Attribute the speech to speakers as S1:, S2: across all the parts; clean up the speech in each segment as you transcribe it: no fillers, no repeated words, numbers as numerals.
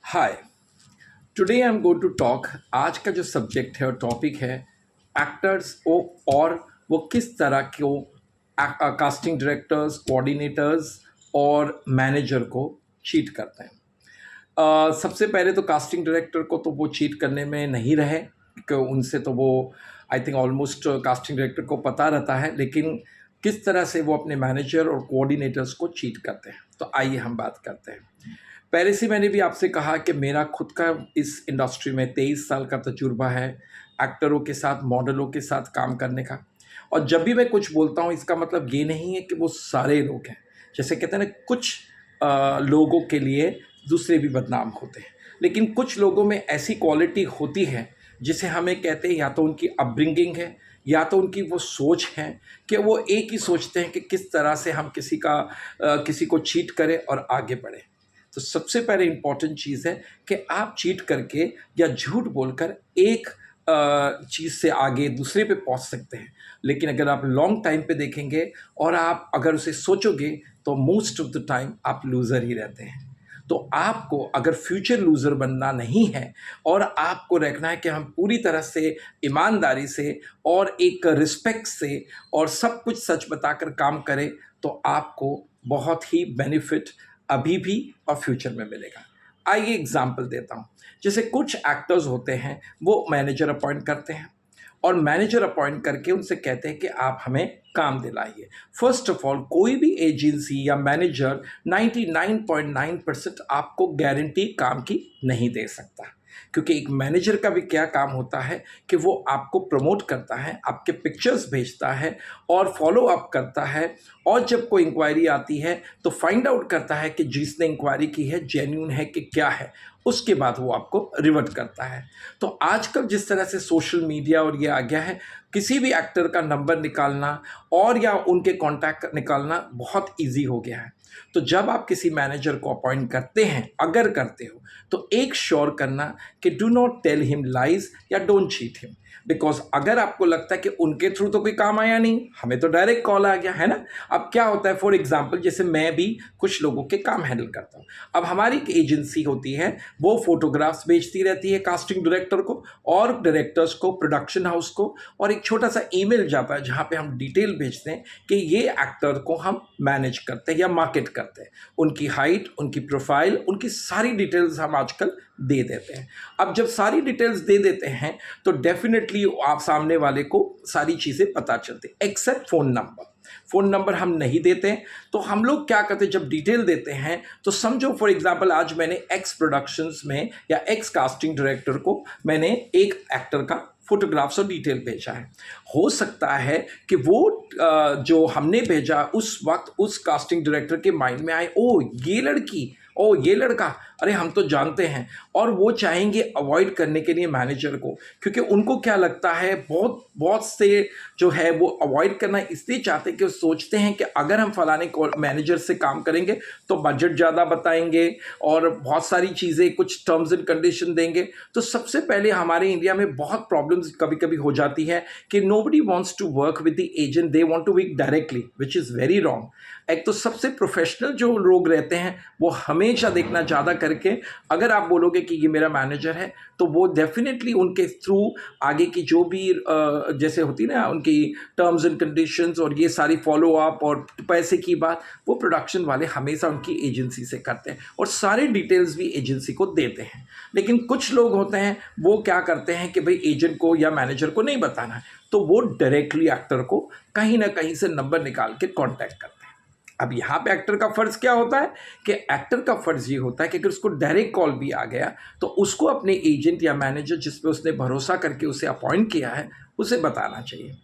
S1: Hi. Today I am going to talk. आज का जो सब्जेक्ट है और टॉपिक है एक्टर्स और वो किस तरह को कास्टिंग डायरेक्टर्स, कोऑर्डिनेटर्स और मैनेजर को चीट करते हैं। सबसे पहले तो कास्टिंग डायरेक्टर को तो वो चीट करने में नहीं रहे कि उनसे तो वो I think almost casting director को पता रहता है, लेकिन किस तरह से वो अपने मैनेजर और कोऑर्डिनेटर्स को चीट करते हैं। तो आइए हम बात करते हैं। पहले से मैंने भी आपसे कहा कि मेरा खुद का इस इंडस्ट्री में 23 साल का तजुर्बा है, एक्टरों के साथ, मॉडलों के साथ काम करने का। और जब भी मैं कुछ बोलता हूँ इसका मतलब ये नहीं है कि वो सारे लोग हैं। जैसे कहते हैं ना, कुछ लोगों के लिए दूसरे भी बदनाम होते हैं, लेकिन कुछ लोगों में ऐसी क्वालिटी होती है जिसे हमें कहते हैं या तो उनकी अपब्रिंगिंग है या तो उनकी वो सोच है कि वो एक ही सोचते हैं कि किस तरह से हम किसी को चीट करें और आगे बढ़ें। तो सबसे पहले इम्पॉर्टेंट चीज़ है कि आप चीट करके या झूठ बोलकर एक चीज़ से आगे दूसरे पे पहुंच सकते हैं, लेकिन अगर आप लॉन्ग टाइम पे देखेंगे और आप अगर उसे सोचोगे तो मोस्ट ऑफ द टाइम आप लूज़र ही रहते हैं। तो आपको अगर फ्यूचर लूज़र बनना नहीं है और आपको रखना है कि हम पूरी तरह से ईमानदारी से और एक रिस्पेक्ट से और सब कुछ सच बताकर काम करें, तो आपको बहुत ही बेनिफिट अभी भी और फ्यूचर में मिलेगा। आइए एग्जाम्पल देता हूँ। जैसे कुछ एक्टर्स होते हैं, वो मैनेजर अपॉइंट करते हैं और मैनेजर अपॉइंट करके उनसे कहते हैं कि आप हमें काम दिलाइए। फर्स्ट ऑफ ऑल, कोई भी एजेंसी या मैनेजर 99.9% आपको गारंटी काम की नहीं दे सकता, क्योंकि एक मैनेजर का भी क्या काम होता है कि वो आपको प्रमोट करता है, आपके पिक्चर्स भेजता है और फॉलो अप करता है, और जब कोई इंक्वायरी आती है तो फाइंड आउट करता है कि जिसने इंक्वायरी की है जेन्यून है कि क्या है, उसके बाद वो आपको रिवर्ट करता है। तो आजकल जिस तरह से सोशल मीडिया और ये आ गया है, किसी भी एक्टर का नंबर निकालना और या उनके कॉन्टैक्ट निकालना बहुत इजी हो गया है। तो जब आप किसी मैनेजर को अपॉइंट करते हैं, अगर करते हो, तो एक श्योर करना कि do not tell him lies या डोंट चीट हिम। बिकॉज अगर आपको लगता है कि उनके थ्रू तो कोई काम आया नहीं, हमें तो डायरेक्ट कॉल आ गया है ना। अब क्या होता है, फॉर एग्जाम्पल जैसे मैं भी कुछ लोगों के काम हैंडल करता हूँ। अब हमारी एक एजेंसी होती है, वो फोटोग्राफ्स भेजती रहती है कास्टिंग डायरेक्टर को और डायरेक्टर्स को, प्रोडक्शन हाउस को, और एक छोटा सा ईमेल जाता है जहाँ पे हम डिटेल भेजते हैं कि ये एक्टर को हम मैनेज करते हैं या मार्केट करते हैं। उनकी हाइट, उनकी प्रोफाइल, उनकी सारी डिटेल्स हम आजकल दे देते हैं। अब जब सारी डिटेल्स दे देते हैं तो डेफिनेटली आप सामने वाले को सारी चीज़ें पता चलती, except phone number. Phone number हम नहीं देते। तो हम लोग क्या करते हैं, जब डिटेल देते हैं तो समझो फॉर एग्जांपल आज मैंने एक्स प्रोडक्शंस में या एक्स कास्टिंग डायरेक्टर को मैंने एक एक्टर का फोटोग्राफ्स और डिटेल भेजा है। हो सकता है कि वो जो हमने भेजा उस वक्त उस कास्टिंग डायरेक्टर के माइंड में आए, ओ ये लड़की, ओ ये लड़का, अरे हम तो जानते हैं, और वो चाहेंगे अवॉइड करने के लिए मैनेजर को, क्योंकि उनको क्या लगता है, बहुत बहुत से जो है वो अवॉइड करना इसलिए चाहते हैं कि वो सोचते हैं कि अगर हम फलाने मैनेजर से काम करेंगे तो बजट ज़्यादा बताएंगे और बहुत सारी चीज़ें, कुछ टर्म्स एंड कंडीशन देंगे। तो सबसे पहले हमारे इंडिया में बहुत प्रॉब्लम्स कभी कभी हो जाती है कि nobody wants to work with the agent, they want to work directly, which is very wrong. एक तो सबसे प्रोफेशनल जो लोग रहते हैं वो हमेशा देखना ज़्यादा करके, अगर आप बोलोगे कि ये मेरा मैनेजर है, तो वो डेफिनेटली उनके थ्रू आगे की जो भी जैसे होती ना उनकी टर्म्स एंड कंडीशंस और ये सारी फॉलो अप और पैसे की बात, वो प्रोडक्शन वाले हमेशा उनकी एजेंसी से करते हैं और सारे डिटेल्स भी एजेंसी को देते हैं। लेकिन कुछ लोग होते हैं, वो क्या करते हैं कि भाई एजेंट को या मैनेजर को नहीं बताना है, तो वो डायरेक्टली एक्टर को कहीं ना कहीं से नंबर निकाल के कॉन्टैक्ट करते हैं। अब यहाँ पे एक्टर का फ़र्ज़ क्या होता है कि एक्टर का फ़र्ज़ ये होता है कि अगर उसको डायरेक्ट कॉल भी आ गया तो उसको अपने एजेंट या मैनेजर जिस पे उसने भरोसा करके उसे अपॉइंट किया है उसे बताना चाहिए।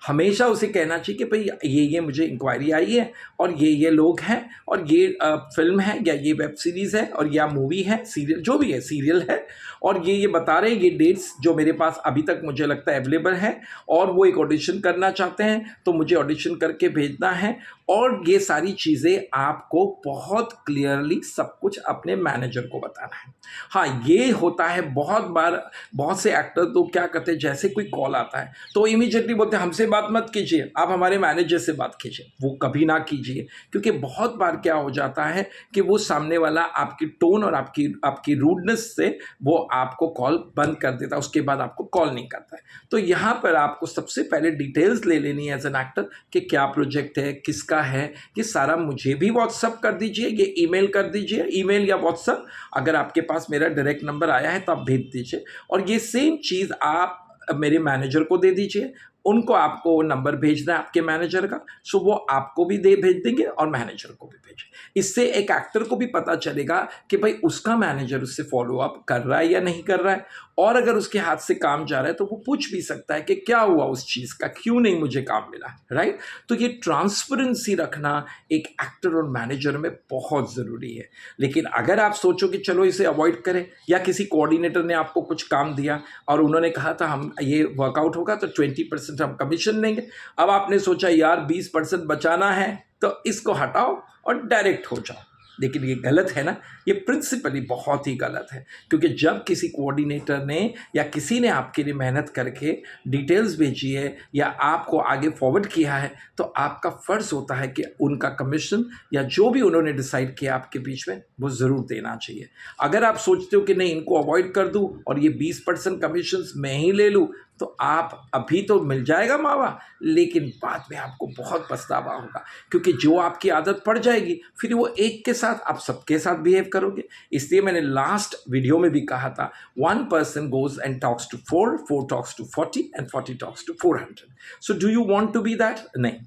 S1: हमेशा उसे कहना चाहिए कि भाई ये मुझे इंक्वायरी आई है और ये लोग हैं और ये फिल्म है या ये वेब सीरीज़ है और या मूवी है, सीरियल जो भी है, सीरियल है, और ये बता रहे हैं ये डेट्स जो मेरे पास अभी तक मुझे लगता है अवेलेबल है, और वो एक ऑडिशन करना चाहते हैं तो मुझे ऑडिशन करके भेजना है, और ये सारी चीज़ें आपको बहुत क्लियरली सब कुछ अपने मैनेजर को बताना है। हाँ, ये होता है बहुत बार, बहुत से एक्टर तो क्या करते हैं, जैसे कोई कॉल आता है तो इमीडिएटली बोलते हैं हमसे बात मत कीजिए, आप हमारे मैनेजर से बात कीजिए। वो कभी ना कीजिए, क्योंकि बहुत बार क्या हो जाता है कि वो सामने वाला आपकी टोन और आपकी आपकी रूडनेस से वो आपको कॉल बंद कर देता है, उसके बाद आपको कॉल नहीं करता है। तो यहाँ पर आपको सबसे पहले डिटेल्स ले लेनी है एज एन एक्टर कि क्या प्रोजेक्ट है, किसका है, ये सारा मुझे भी व्हाट्सअप कर दीजिए, ये ईमेल कर दीजिए, ईमेल या व्हाट्सअप, अगर आपके पास मेरा डायरेक्ट नंबर आया है तो आप भेज दीजिए। और ये सेम चीज़ आप मेरे मैनेजर को दे दीजिए, उनको आपको नंबर भेजना है आपके मैनेजर का, सो वो आपको भी भेज देंगे और मैनेजर को भी भेजें। इससे एक एक्टर को भी पता चलेगा कि भाई उसका मैनेजर उससे फॉलो अप कर रहा है या नहीं कर रहा है, और अगर उसके हाथ से काम जा रहा है तो वो पूछ भी सकता है कि क्या हुआ उस चीज़ का, क्यों नहीं मुझे काम मिला, राइट। तो ये ट्रांसपेरेंसी रखना एक एक्टर और मैनेजर में बहुत ज़रूरी है। लेकिन अगर आप सोचो कि चलो इसे अवॉइड करें, या किसी कोऑर्डिनेटर ने आपको कुछ काम दिया और उन्होंने कहा था हम ये वर्कआउट होगा तो 20% हम कमीशन देंगे, अब आपने सोचा यार 20% बचाना है तो इसको हटाओ और डायरेक्ट हो जाओ, लेकिन ये गलत है ना, ये प्रिंसिपली बहुत ही गलत है। क्योंकि जब किसी कोऑर्डिनेटर ने या किसी ने आपके लिए मेहनत करके डिटेल्स भेजी है या आपको आगे फॉरवर्ड किया है, तो आपका फ़र्ज़ होता है कि उनका कमीशन या जो भी उन्होंने डिसाइड किया आपके बीच में वो ज़रूर देना चाहिए। अगर आप सोचते हो कि नहीं इनको अवॉइड कर दूँ और ये 20% कमीशन मैं ही ले लूँ, तो आप अभी तो मिल जाएगा मावा, लेकिन बाद में आपको बहुत पछतावा होगा, क्योंकि जो आपकी आदत पड़ जाएगी फिर वो एक के साथ आप सबके साथ बिहेव करोगे। इसलिए मैंने लास्ट वीडियो में भी कहा था, 1 person goes and talks to 4, 4 talks to 40 and 40 talks to 400. So do you want to be that? नहीं।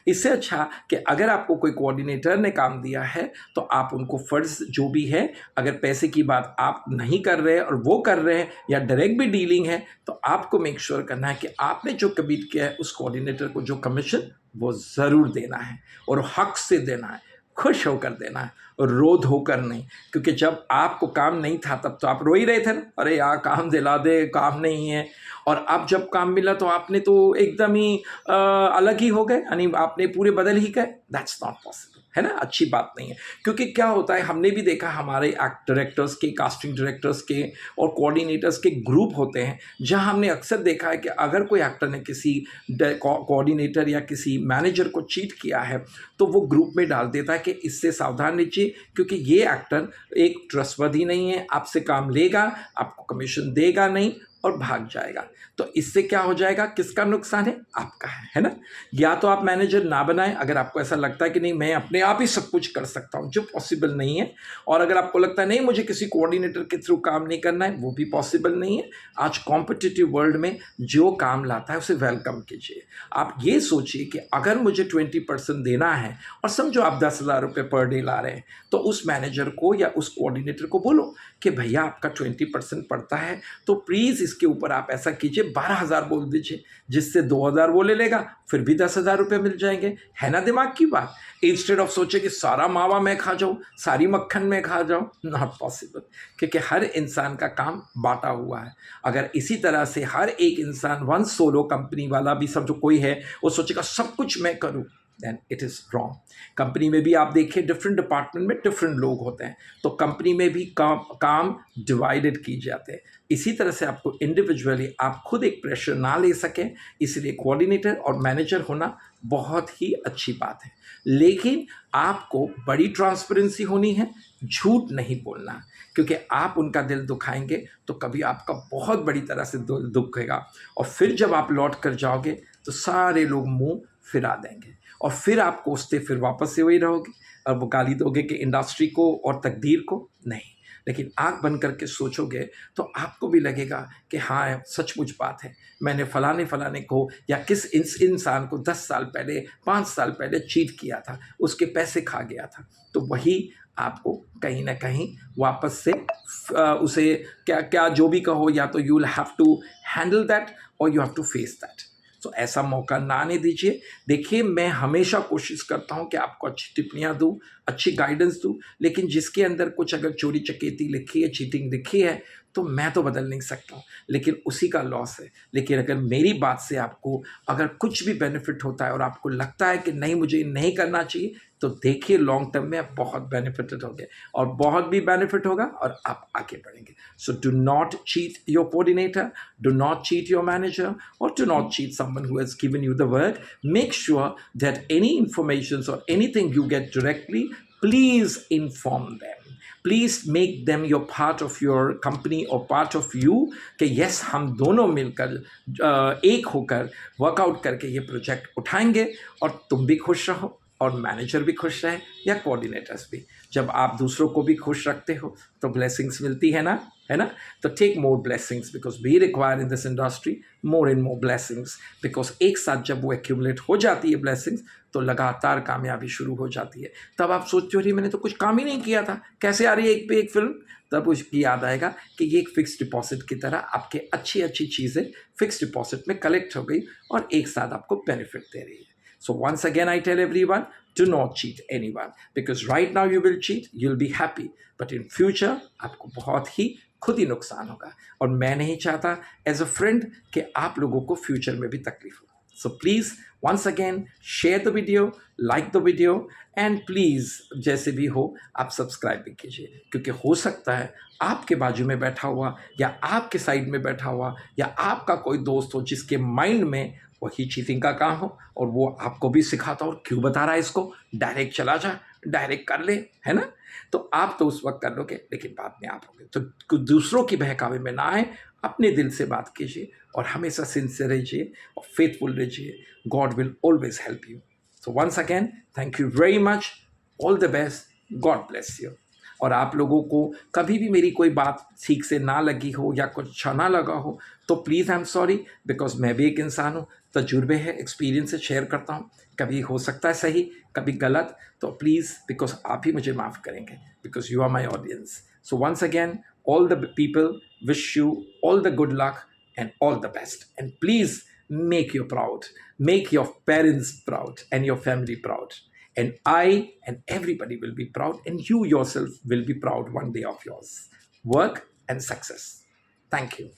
S1: इससे अच्छा कि अगर आपको कोई कोऑर्डिनेटर ने काम दिया है तो आप उनको फ़र्ज़ जो भी है, अगर पैसे की बात आप नहीं कर रहे हैं और वो कर रहे हैं या डायरेक्ट भी डीलिंग है, तो आपको मेक श्योर करना है कि आपने जो कमिट किया है उस कोऑर्डिनेटर को जो कमीशन वो ज़रूर देना है, और हक से देना है, खुश होकर देना है, और रो धोकर नहीं। क्योंकि जब आपको काम नहीं था तब तो आप रो ही रहे थे ना, अरे यार काम दिला दे, काम नहीं है। और अब जब काम मिला तो आपने तो एकदम ही अलग ही हो गए, यानी आपने पूरे बदल ही गए। दैट्स नॉट पॉसिबल, है ना, अच्छी बात नहीं है। क्योंकि क्या होता है, हमने भी देखा हमारे डायरेक्टर्स के, कास्टिंग डायरेक्टर्स के और कोऑर्डिनेटर्स के ग्रुप होते हैं, जहां हमने अक्सर देखा है कि अगर कोई एक्टर ने किसी कोऑर्डिनेटर या किसी मैनेजर को चीट किया है तो वो ग्रुप में डाल देता है कि इससे सावधान रहिए, क्योंकि ये एक्टर एक ट्रस्टवर्दी नहीं है, आपसे काम लेगा, आपको कमीशन देगा नहीं और भाग जाएगा। तो इससे क्या हो जाएगा, किसका नुकसान है, आपका है ना। या तो आप मैनेजर ना बनाएं अगर आपको ऐसा लगता है कि नहीं मैं अपने आप ही सब कुछ कर सकता हूं, जो पॉसिबल नहीं है। और अगर आपको लगता है नहीं मुझे किसी कोऑर्डिनेटर के थ्रू काम नहीं करना है, वो भी पॉसिबल नहीं है। आज कॉम्पिटिटिव वर्ल्ड में जो काम लाता है उसे वेलकम कीजिए। आप ये सोचिए कि अगर मुझे 20% देना है और समझो आप 10,000 रुपये पर डे ला रहे हैं, तो उस मैनेजर को या उस कोऑर्डिनेटर को बोलो कि भैया आपका 20% पड़ता है, तो प्लीज़ इसके ऊपर आप ऐसा कीजिए 12,000 बोल दीजिए, जिससे 2,000 वो ले लेगा, फिर भी 10,000 रुपये मिल जाएंगे। है ना दिमाग की बात। इंस्टेड ऑफ सोचे कि सारा मावा मैं खा जाऊँ, सारी मक्खन मैं खा जाऊँ, नॉट पॉसिबल। क्योंकि हर इंसान का काम बांटा हुआ है। अगर इसी तरह से हर एक इंसान वन सोलो कंपनी वाला भी समझो कोई है, वो सोचेगा सब कुछ मैं करूँ, then it is wrong। Company में भी आप देखिए डिफरेंट डिपार्टमेंट में डिफरेंट लोग होते हैं, तो कंपनी में भी काम डिवाइडेड किए जाते हैं। इसी तरह से आपको इंडिविजुअली आप खुद एक प्रेशर ना ले सकें, इसलिए कोऑर्डिनेटर और मैनेजर होना बहुत ही अच्छी बात है। लेकिन आपको बड़ी ट्रांसपेरेंसी होनी है, झूठ नहीं बोलना, क्योंकि आप उनका दिल दुखाएंगे तो कभी आपका बहुत बड़ी तरह से दुखेगा, और फिर जब आप लौट कर जाओगे तो सारे लोग मुंह फिरा देंगे, और फिर आप कोसते फिर वापस से वही रहोगे और वो गाली दोगे कि इंडस्ट्री को और तकदीर को नहीं। लेकिन आँख बंद करके सोचोगे तो आपको भी लगेगा कि हाँ सचमुच बात है, मैंने फलाने को या किस इंसान को 10 साल पहले 5 साल पहले चीट किया था, उसके पैसे खा गया था। तो वही आपको कहीं ना कहीं वापस से उसे क्या जो भी कहो, या तो you will have to handle that और you have to face that. तो ऐसा मौका ना आने दीजिए। देखिए मैं हमेशा कोशिश करता हूं कि आपको अच्छी टिप्पणियां दूं, अच्छी गाइडेंस दूँ, लेकिन जिसके अंदर कुछ अगर चोरी चकेती लिखी है, चीटिंग लिखी है, तो मैं तो बदल नहीं सकता हूँ, लेकिन उसी का लॉस है। लेकिन अगर मेरी बात से आपको अगर कुछ भी बेनिफिट होता है और आपको लगता है कि नहीं मुझे नहीं करना चाहिए, तो देखिए लॉन्ग टर्म में आप बहुत बेनिफिटेड होंगे और बहुत भी बेनिफिट होगा और आप आगे बढ़ेंगे। So do not cheat your coordinator, do not cheat your manager, और do not cheat someone who has given you the work. Make sure that any information or anything you get directly, please inform them. Please make them your part of your company or part of you, कि yes हम दोनों मिलकर एक होकर workout करके ये project उठाएंगे और तुम भी खुश रहो और मैनेजर भी खुश रहे या कोऑर्डिनेटर्स भी। जब आप दूसरों को भी खुश रखते हो तो ब्लेसिंग्स मिलती है ना। तो take more blessings because we require in this industry more and more blessings, because एक साथ जब वो एक्यूमुलेट हो जाती है ब्लेसिंग्स तो लगातार कामयाबी शुरू हो जाती है। तब आप सोचते हो रही मैंने तो कुछ काम ही नहीं किया था, कैसे आ रही है एक पे एक फिल्म। तब उसकी याद आएगा कि ये एक फिक्स डिपॉजिट की तरह आपके अच्छी अच्छी चीज़ें फिक्स डिपॉजिट में कलेक्ट हो गई और एक साथ आपको बेनिफिट दे रही है। So once again, I tell everyone, do not cheat anyone because right now you will cheat, you'll be happy, but in future आपको बहुत ही खुद ही नुकसान होगा और मैं नहीं चाहता एज अ फ्रेंड कि आप लोगों को फ्यूचर में भी तकलीफ हो। So please once again share the video, like the video and please जैसे भी हो आप सब्सक्राइब भी कीजिए, क्योंकि हो सकता है आपके बाजू में बैठा हुआ या आपके साइड में बैठा हुआ या आपका कोई दोस्त हो जिसके माइंड में वही चीटिंग का काम हो और वो आपको भी सिखाता और क्यों बता रहा है इसको, डायरेक्ट चला जा, डायरेक्ट कर ले, है ना। तो आप तो उस वक्त कर लोगे लेकिन बाद में आप होगे। तो दूसरों की बहकावे में ना आए, अपने दिल से बात कीजिए और हमेशा सिंसियर रहिए और फेथफुल रहिए। God will always help you. So once again thank you very much, all the best, God bless you. और आप लोगों को कभी भी मेरी कोई बात ठीक से ना लगी हो या कुछ अच्छा ना लगा हो तो please I am sorry, because मैं भी एक इंसान हूँ, तजुर्बे है, एक्सपीरियंस से शेयर करता हूँ, कभी हो सकता है सही कभी गलत, तो प्लीज़ बिकॉज आप ही मुझे माफ़ करेंगे because you are my audience. So once again all the people wish you all the good luck and all the best, and please make you proud, make your parents proud and your family proud, and I and everybody will be proud and you yourself will be proud one day of yours work and success. Thank you.